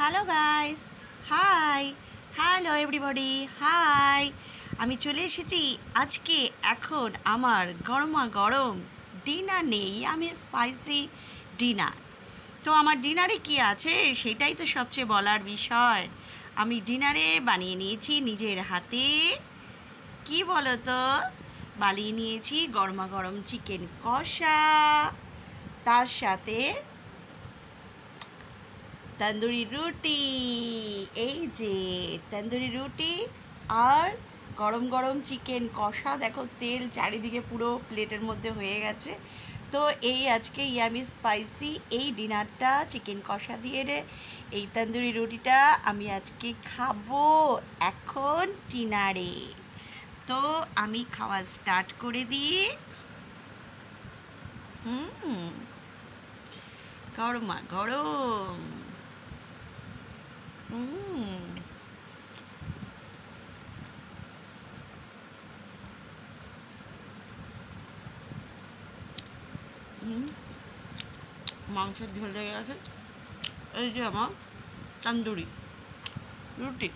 Hello guys, hi, hello everybody, hi. আমি চলে এসেছি আজকে। এখন আমার গরমা গরম ডিনার নেই, আমি স্পাইসি ডিনার। তো আমার ডিনারে কি আছে সেটাই তো সবচেয়ে বলার বিষয়। আমি ডিনারে বানিয়ে নিয়েছি নিজের হাতে, কি বলো তো, বানিয়ে নিয়েছি গরমা গরম চিকেন কষা, তার সাথে তন্দুরি রুটি। এই যে তন্দুরি রুটি আর গরম গরম চিকেন কষা, দেখো তেল চারিদিকে পুরো প্লেটের মধ্যে হয়ে গেছে। তো এই আজকে ইয়ামি স্পাইসি এই ডিনারটা চিকেন কষা দিয়ে এই তন্দুরি রুটিটা আমি আজকে খাবো এখন ডিনারে। তো আমি খাওয়া স্টার্ট করে দিই। গরমা গরম। মাংসের ঝোল লেগে গেছে। এই যে আমার তন্দুরি রুটি।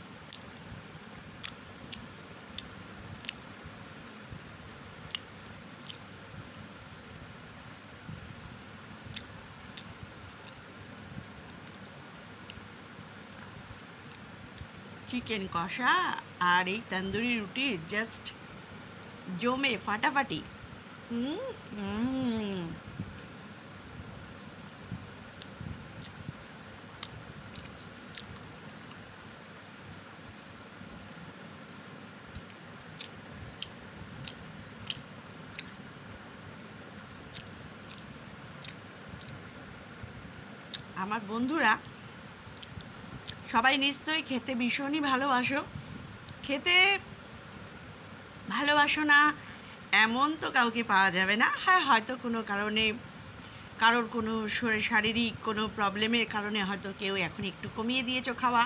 চিকেন কষা আর এই তন্দুরি রুটি জাস্ট জমে ফাটাফাটি। আমার বন্ধুরা সবাই নিশ্চয়ই খেতে ভীষণই ভালোবাসো। খেতে ভালোবাসো না এমন তো কাউকে পাওয়া যাবে না। হ্যাঁ, হয়তো কোনো কারণে কারোর কোনো শারীরিক কোনো প্রবলেমের কারণে হয়তো কেউ এখন একটু কমিয়ে দিয়েছো খাওয়া।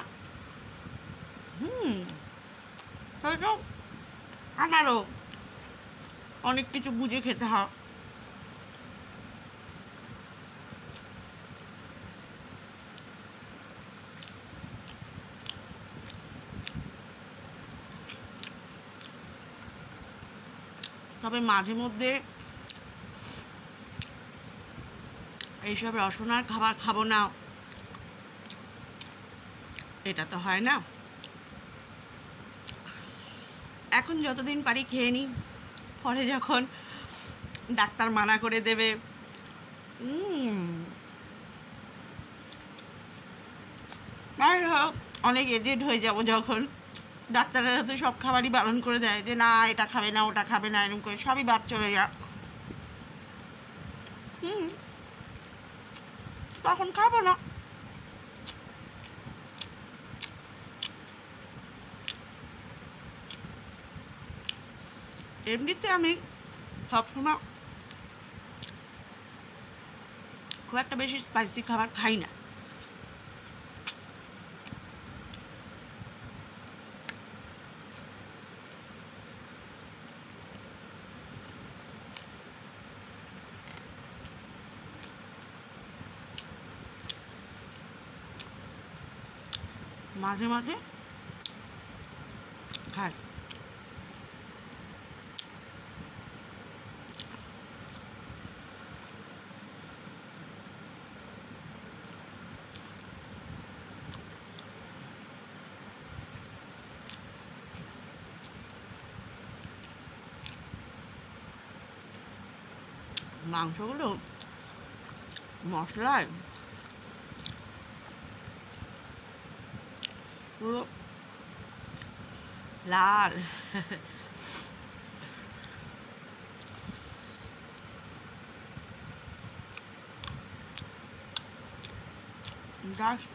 হয়তো আমারও অনেক কিছু বুঝে খেতে হয়। তবে মাঝে মধ্যে এইসব রসনার খাবার খাবো না, এটা তো হয় না। এখন যতদিন পারি খেয়ে নিই, পরে যখন ডাক্তার মানা করে দেবে, অনেক এজেড হয়ে যাব যখন, ডাক্তারেরা তো সব খাবারই বারণ করে দেয় যে না এটা খাবে না, ওটা খাবে না, এরকম করে সবই বাদ চলে যায়। তখন খাবো না। এমনিতে আমি সবসময় খুব একটা বেশি স্পাইসি খাবার খাই না। মাঝে মাঝে খাই। মাংসগুলো মশলায় পুরো লাল। জাস্ট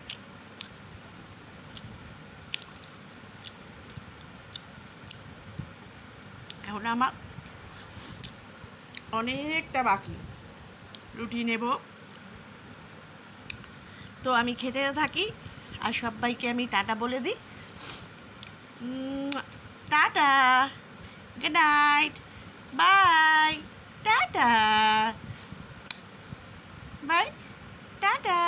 এখন আমার অনেকটা বাকি, রুটি নেব। তো আমি খেতে থাকি আর সবাইকে আমি টাটা বলে দিই। Tata, good night, bye, tata, bye, tata.